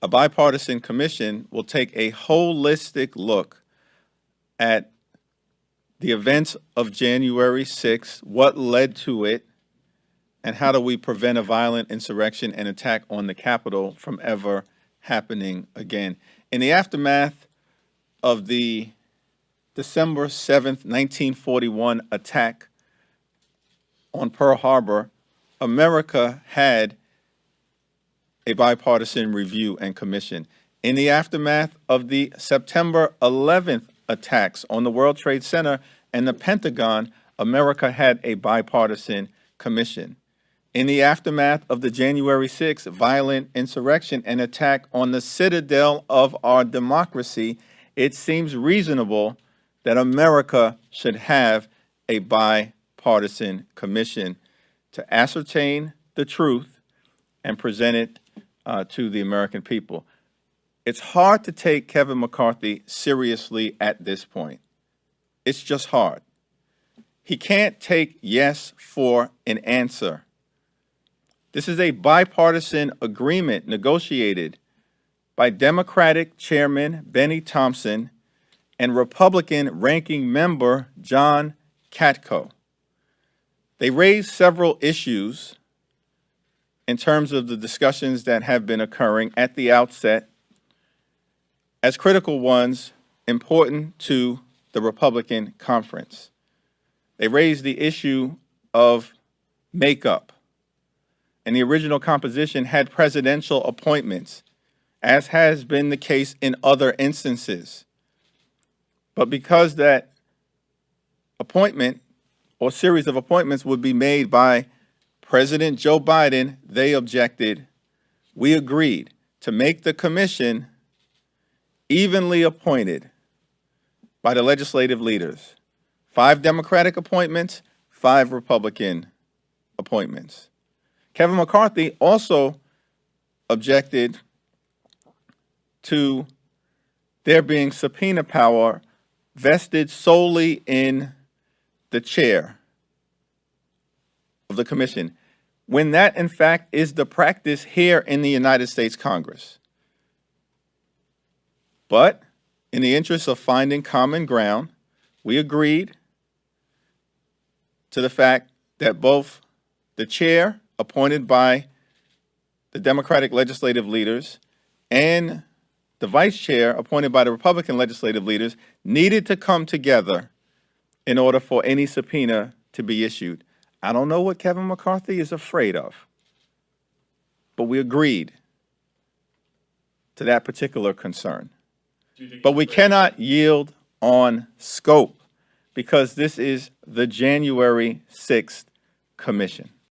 a bipartisan commission will take a holistic look at the events of January 6th, what led to it, and how do we prevent a violent insurrection and attack on the Capitol from ever happening again. In the aftermath of the December 7th, 1941 attack on Pearl Harbor, America had a bipartisan review and commission. In the aftermath of the September 11th attacks on the World Trade Center and the Pentagon, America had a bipartisan commission. In the aftermath of the January 6th violent insurrection and attack on the citadel of our democracy, it seems reasonable that America should have a bipartisan commission to ascertain the truth and present it to the American people. It's hard to take Kevin McCarthy seriously at this point. It's just hard. He can't take yes for an answer. This is a bipartisan agreement negotiated by Democratic Chairman Benny Thompson and Republican Ranking Member John Katko. They raised several issues in terms of the discussions that have been occurring at the outset as critical ones important to the Republican conference. They raised the issue of makeup, and the original composition had presidential appointments, as has been the case in other instances. But because that appointment or series of appointments would be made by President Joe Biden, they objected. We agreed to make the commission evenly appointed by the legislative leaders. 5 Democratic appointments, 5 Republican appointments. Kevin McCarthy also objected to there being subpoena power vested solely in the chair of the commission, when that, in fact, is the practice here in the United States Congress. But in the interest of finding common ground, we agreed to the fact that both the chair, appointed by the Democratic legislative leaders, and the vice chair, appointed by the Republican legislative leaders, needed to come together in order for any subpoena to be issued. I don't know what Kevin McCarthy is afraid of, but we agreed to that particular concern. But we cannot yield on scope because this is the January 6th commission.